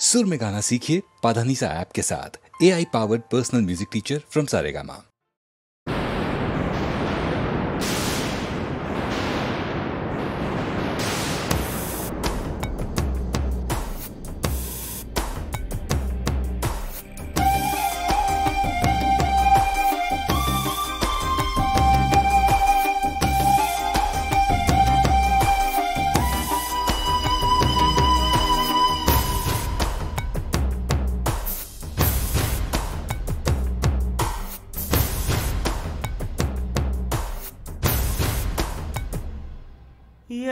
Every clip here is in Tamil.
सुर में गाना सीखिए पाधानीसा ऐप के साथ। AI powered personal music teacher from Saregama.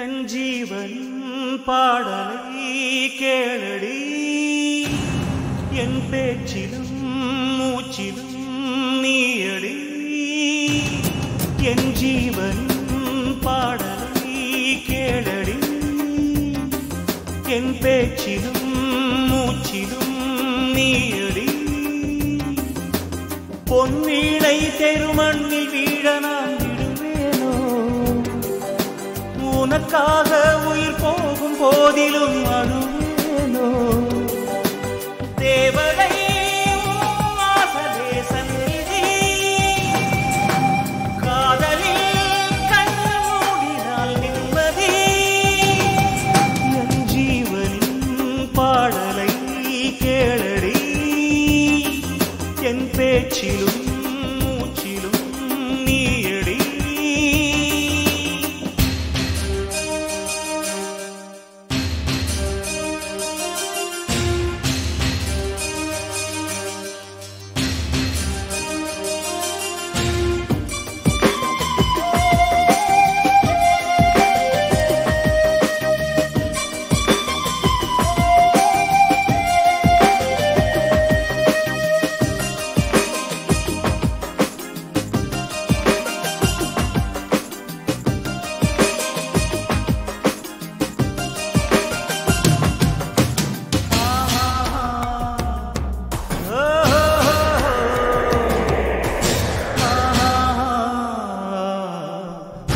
என் ஜீவன் பாடலை கேளடி, என் பேச்சிலும் மூச்சிலும் நீயடி. என் ஜீவன் பாடலை கேளடி, என் பேச்சிலும் மூச்சிலும் நீயடி. பொன்வீணை தெருமண்ணில் வீழ நான் விடுவேனோ, உனக்காக உயிர் போகும் போதிலும் அழுவேனோ. தேவதை சந்நிதி, காதலில் கண்ணு மூடினால் நிம்மதி. என் ஜீவனின் பாடலை கேளடி, என் பேச்சிலும் மூச்சிலும் நீயடி.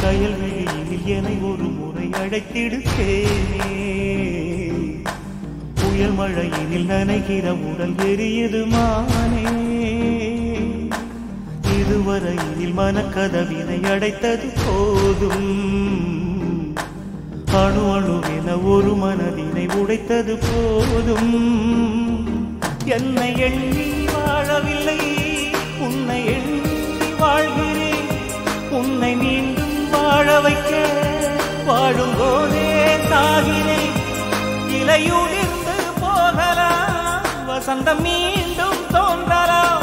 கயல்வெளியில் என்னை ஒரு முறை அழைத்திடுத்தேனே, புயல் மழையினில் நனைகிற உடல் எரியுது மானே. இதுவரையில் மனக்கதவினை அடைத்தது போதும், அணு அணுவென ஒரு மனதினை உடைத்தது போதும். என்னை எண்ணி வாழவில்லை, உன்னை எண்ணி வாழ்கிறேன். உன்னை மீண்டும் வாழ வைக்க வாழும் போதே சாகிறேன். இலையுதிர்ந்து போகலாம், வசந்தம் மீண்டும் தோன்றலாம்.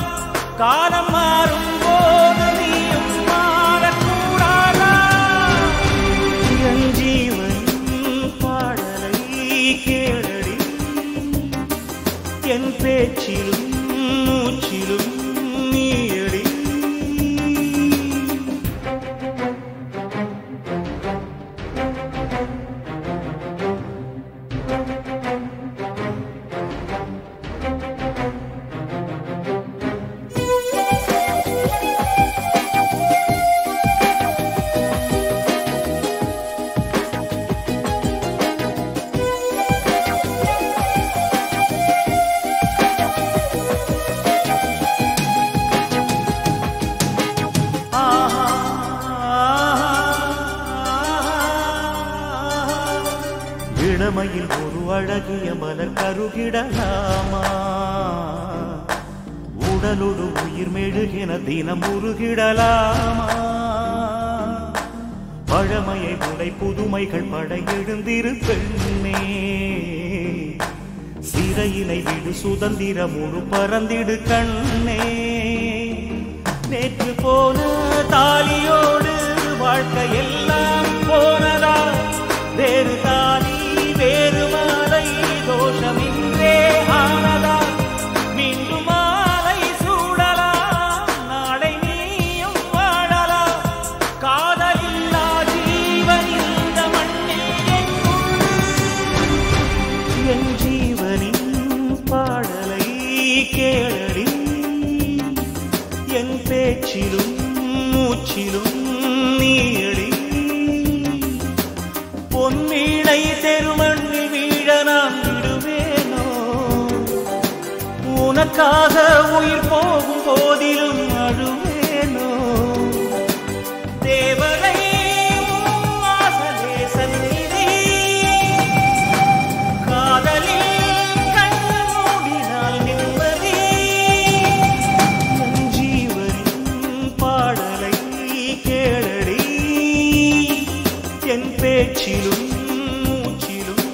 காலம் மாறும் போது நீயும் மாறக்கூடாதா? என் ஜீவன் பாடலை கேளடி, என் பேச்சிலும் மூச்சிலும் நீயடி. இளமையில் ஒரு அழகிய மலர் கருகிடலாமா, உடலோடு உயிர் மெழுகின தினம் உருகிடலாமா. பழமையை உடை புதுமைகள் படையெழுந்திரு பெண்ணே, சிறையினை விடு சுதந்திரம் முழு பறந்திடு கண்ணே. நேற்று போன தாலியோடு வாழ்க்கையெல்லாம் போனதா, வேறு தாலி வேறு மாலை தோஷமின்றே ஆனதா. மீண்டும் மாலை சூடலாம், நாளை நீயும் வாழலாம். காதலில்லா ஜீவன் இந்த மண்ணில் எங்குண்டு. என் ஜீவனின் பாடலை கேளடி, என் பேச்சிலும் மூச்சிலும் நீயடி. உனக்காக உயிர் போகும் போதிலும் அழுவேனோ தேவரை வாசலே சந்நிதி காதலில் கண் மூடினால் நிம்மதி என் ஜீவனின் பாடலை கேளடி என் பேச்சிலும் மூச்சிலும்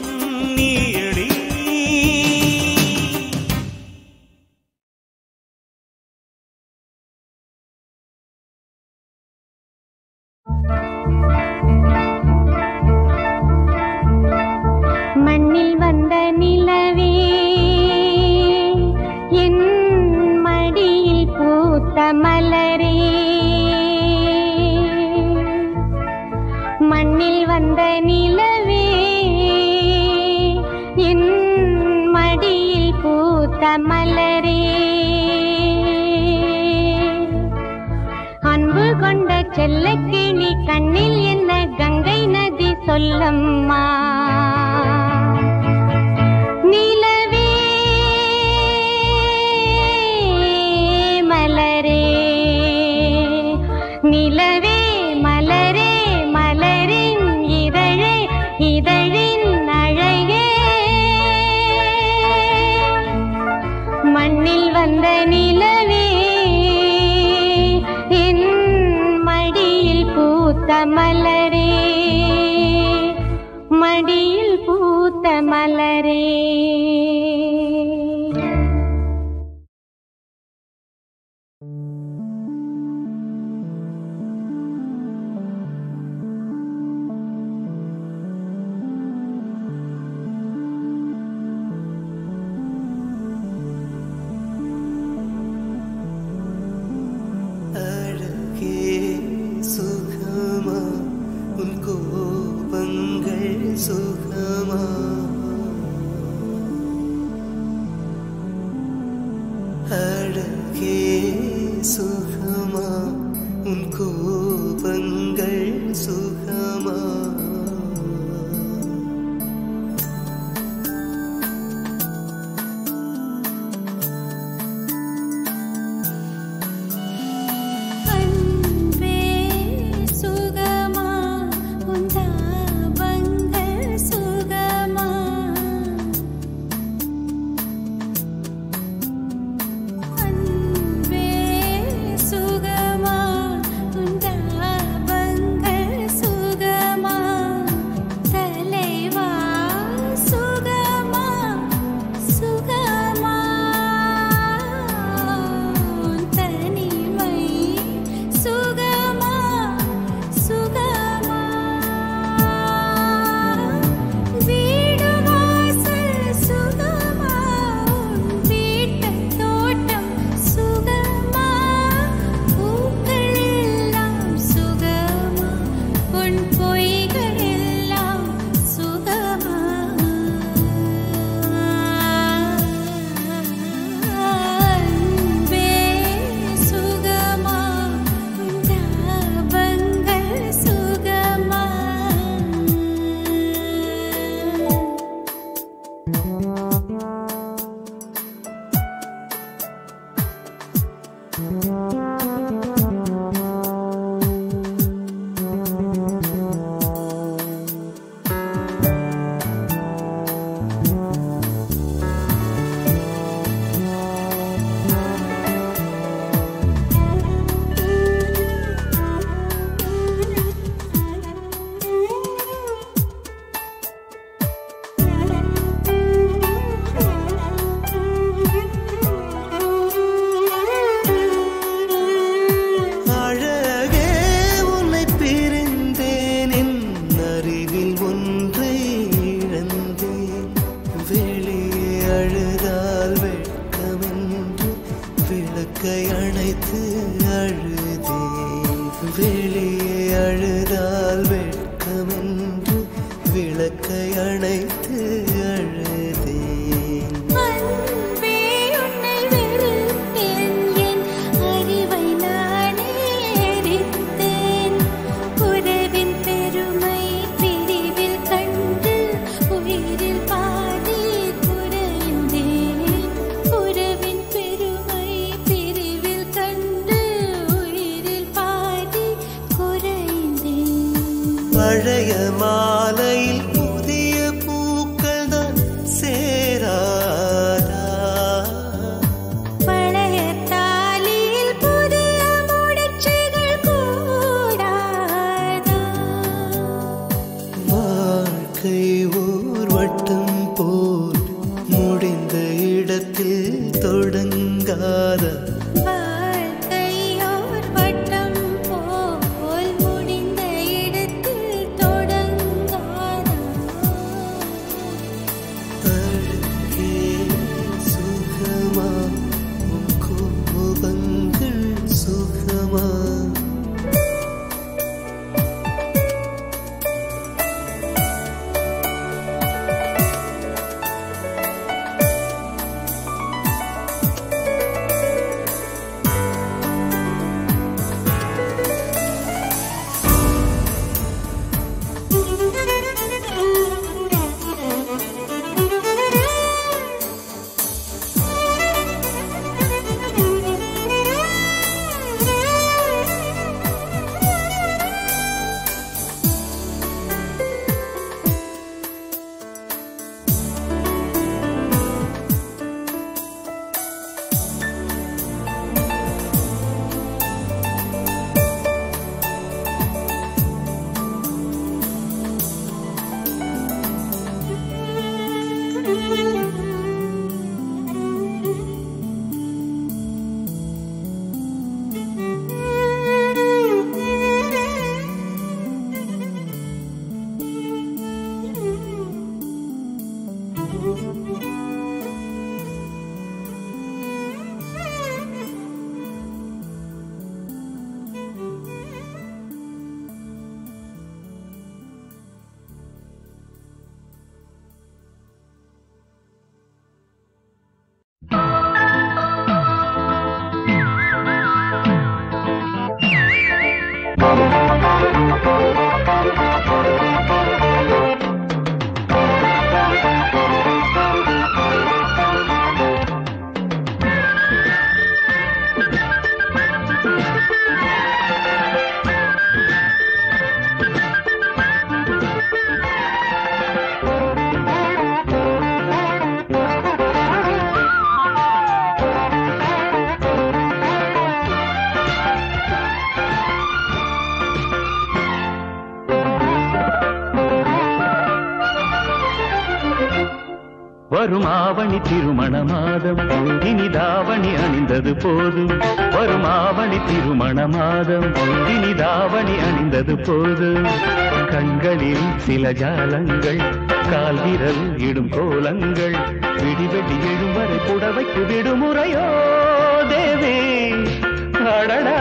நீயடி மண்ணில் வந்த நிலவே என் மடியில் பூத்த மலரே மண்ணில் வந்த நிலவே என் மடியில் பூத்த மலரே அன்பு கொண்ட செல்லக்கிளி கண்ணில் என்ன கங்கை நதி சொல்லம்மா நிலவே மலரே நிலவே மலரே மலரின் இதழே இதழின் அழகே மண்ணில் வந்த நிலவே என் மடியில் பூத்த மலரே மடியில் பூத்த மலரே சுகமா அழகே சுகமா உன் கோபங்கள் சுகமா உயிரில் பாதி குறைந்தேன் உறவின் தொடங்காத வரும் ஆவணி திருமண மாதம் இனி தாவணி அணிந்தது போதும். வரும் ஆவணி திருமண மாதம் இனி தாவணி அணிந்தது போதும். கண்களில் சில ஜாலங்கள் கால் விரல் இடும் கோலங்கள் விடி வெடி எழும் வரை புடவைக்கு விடுமுறையோ தேவி. அடடா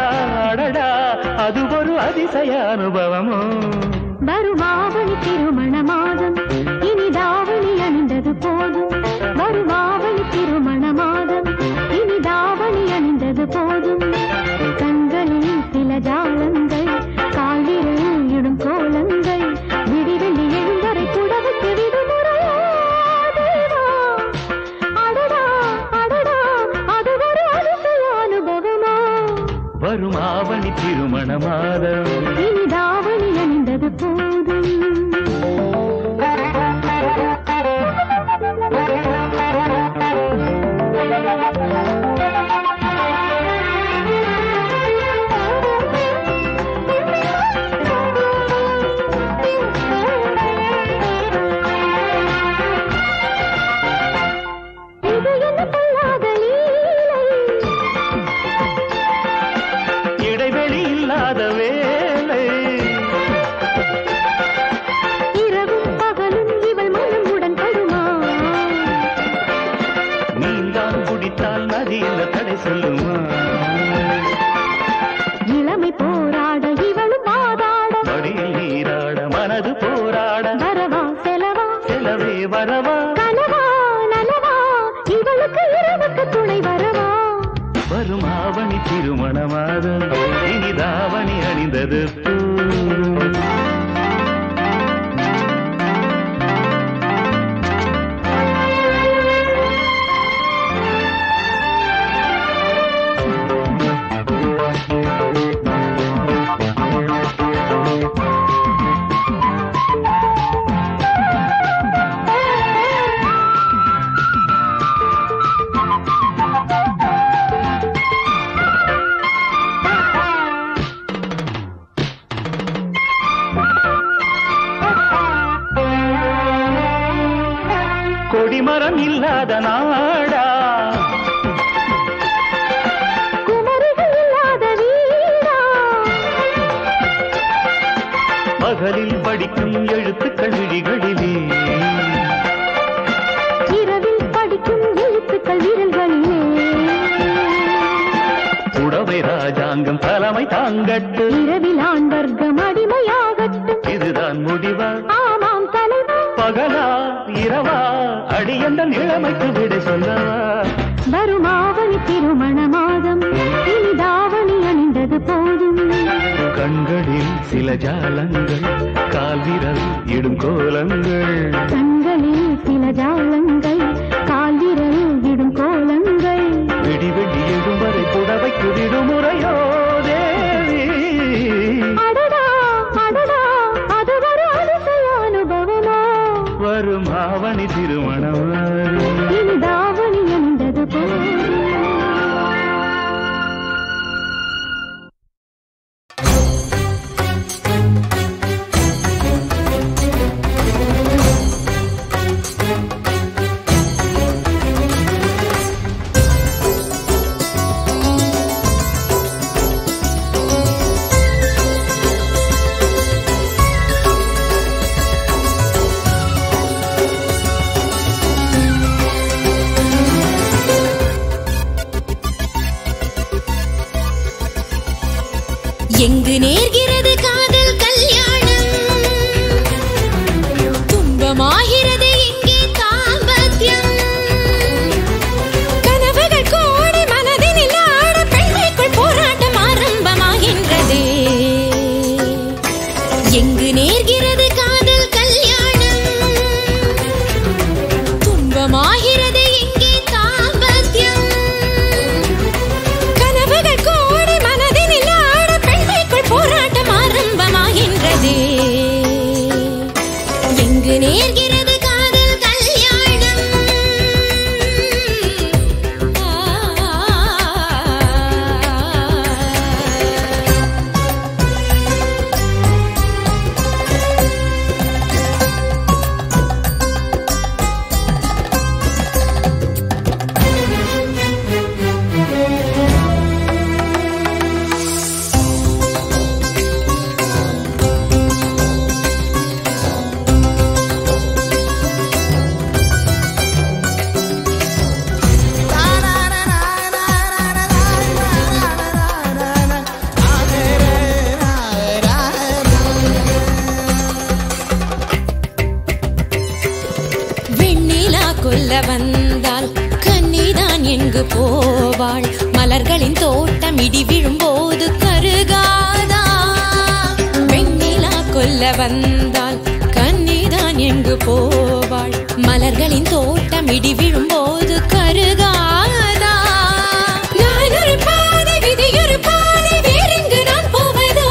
அடடா அது ஒரு அதிசய அனுபவமோ. வரும் ஆவணி திருமண மாதம் இனி தாவணி அணிந்தது போதும். வரும் ஆவணி திருமண மாதம் இனி தாவணி அணிந்தது போதும். கண்களில் சில ஜாலங்கள் கால்விரல் இடும் கோலங்கள் விடி வெள்ளி எழுந்தரை புடவைக்கு விடுமுறையோ தேவா. அடடா அடடா அது ஒரு அதிசய அனுபவமோ. வரும் ஆவணி திருமண மாதம் இனி தாவணி அணிந்தது போதும். இடைவெளி இல்லாத வேலை இரவும் பகலும் இவள் மனம் உடன்படுமா. நீந்தான் குடித்தால் நதியில் தடை சொல்லுமா. இளமை போராட இவளும் வாதாட மடியில் நீராட மனது போராட வரவா செலவா செலவே வரவா கனவா நனவா இவளுக்கு இரவுக்கு துணை வரவா. வரும் ஆவணி திருமண மாதம் இனி தாவணி அணிந்தது போதும். கொடிமரம் இல்லாத நாடா படிக்கும் எழுத்துக்கள் விழிகளிலே, இரவில் படிக்கும் எழுத்துக்கள் விரல்களிலே, புடவை ராஜாங்கம் தலைமை தாங்கட்டும், இரவில் ஆண் வர்க்கம் அடிமையாகட்டும். இதுதான் முடிவா? ஆமாம் தலைவா. பகலா இரவா அடியந்தன் இளமைக்கு விடை சொல்லவா? வருமாவணி திருமண மாதம், இனி தாவணி அணிந்தது போதும். கண்களில் சில ஜாலங்கள், கால்விரல் இடும் கோலங்கள், கண்களில் சில ஜாலங்கள், கால்விரல் இடும் கோலங்கள். வெடி வெடி எழும் வரை புடவைக்கு விடுமுறையோ தேவி? அடடா அடடா, அது ஒரு அதிசய அனுபவமோ. வரும் ஆவணி திருமணம் இனி தாவணி அணிந்தது போதும். எங்கு நேர்கிறது காதல் கல்யாணம், துன்பமாகிறது இங்கே தாம்பத்யம். கனவுகள் கோடி மனதினில் ஆட, பெண்மைக்குள் போராட்டம் ஆரம்பமாகின்றது. எங்கு நேர்கிறது காதல் கல்யாணம், துன்பமாகிறது இங்கே தாம்பத்யம். கனவுகள் கோடி மனதினில் ஆட, பெண்மைக்குள் போராட்டம் ஆரம்பமாகின்றது. எங்கு நேர்கிறது காதல் கல்யாணம். வெண்ணிலா கொல்ல வந்தால் கன்னிதான் எங்கு போவாள்? மலர்களின் தோட்டம் இடி விழும்போது கருகாதா? வெண்ணிலா கொல்ல வந்தால் கன்னிதான் எங்கு போவாள்? மலர்களின் தோட்டம் இடி விழும்போது கருகாதா? நான் ஒரு பாதை, விதி ஒரு பாதை, வேறெங்கு நான் போவதோ?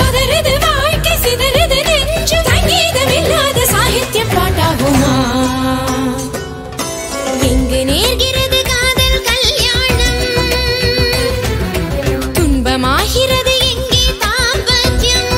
பதறுது வாழ்க்கை, சிதறுது நெஞ்சு, சங்கீதம் இல்லாத சாகித்யம் பாட்டாகுமா? எங்கு நேர்கிறது காதல் கல்யாணம், துன்பமாகிறது எங்கே தாம்பத்யம்.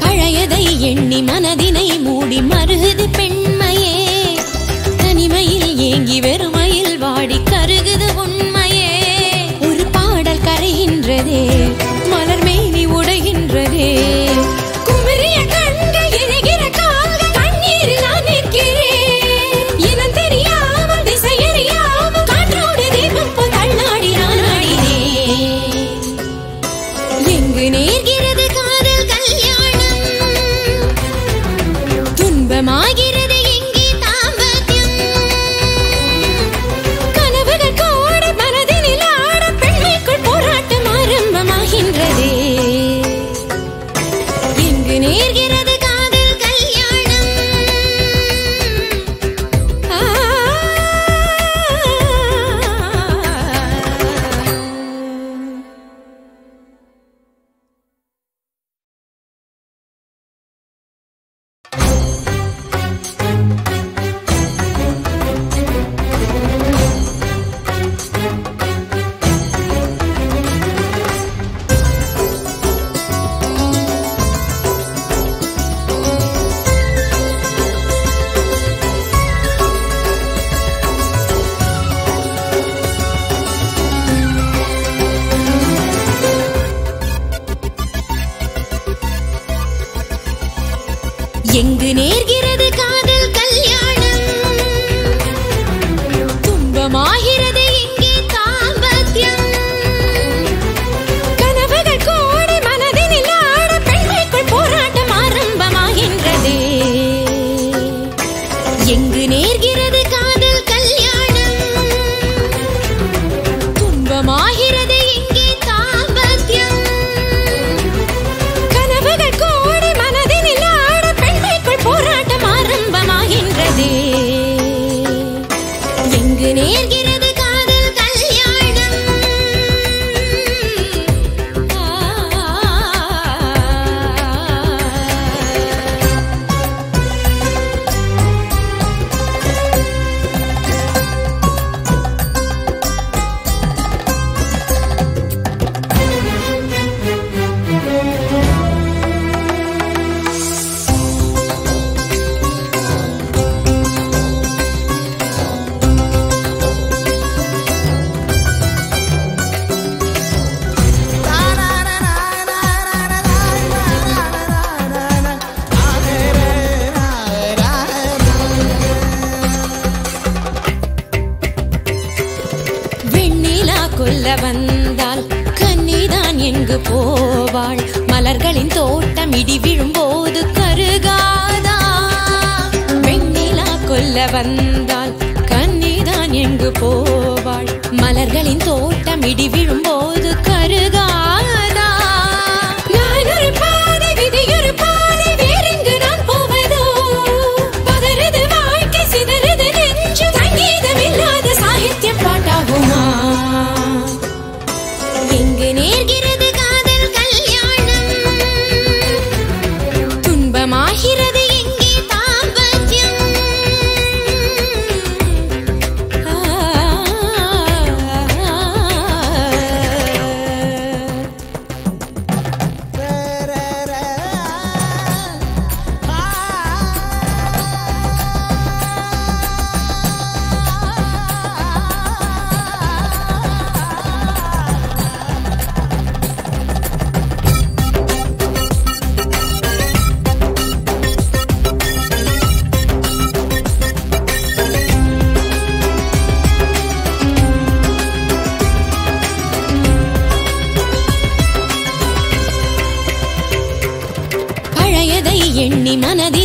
பழையதை எண்ணி மனதினை மூடி மருகுது பெண்மையே, தனிமையில் ஏங்கி வெறுமையில் வாடி கருகுது உண்மையே. ஒரு பாடல் கரைகின்றதே, மலர் மேனி உடைகின்றதே, குமரிய கண்கள் எரிகிற கால்கள், கண்ணீரில் நான் நிற்கிறேன். இனம் தெரியாமல் திசையறியாமல் காற்றோடு தீபம் போல் தள்ளாடி நான் ஆடினேன். எங்கு நேர்கிறது காதல் கல்யாணம், துன்பமாகிறது எங்கே தாம்பத்யம். எங்கு நேர்கிறது காதல் கல்யாணம், துன்பமாகிறது இங்கே தாம்பத்யம். கனவுகள் கோடி மனதினில் ஆட பெண்மைக்குள் போராட்டம் ஆரம்பமாகின்றது. எங்கு நேர்கிறது காதல் கல்யாணம், துன்பமாகிறது இங்கே தாம்பத்யம். கனவுகள் கோடி மனதினில் ஆட பெண்மைக்குள் போராட்டம் ஆரம்பமாகின்றது. எங்கு நேர்கிறது காதல் கல்யாணம். வெண்ணிலா கொல்ல வந்தால் கன்னிதான் எங்கு போவாள்? மலர்களின் தோட்டம் இடி விழும்போது கருகாதா? வெண்ணிலா கொல்ல வந்தால் கன்னிதான் எங்கு போவாள்? மலர்களின் தோட்டம் இடி விழும்போது கருகாதா? நான் ஒரு பாதை, விதி ஒரு பாதை, வேறெங்கு நான் போவதோ? பதறுது வாழ்க்கை, சிதறுது நெஞ்சு, சங்கீதம் இல்லாத சாகித்யம் பாட்டாகுமா? எங்கு நேர்கிறது காதல் கல்யாணம், துன்பமாகிறது இங்கே தாம்பத்யம். பழையதை எண்ணி மனதில்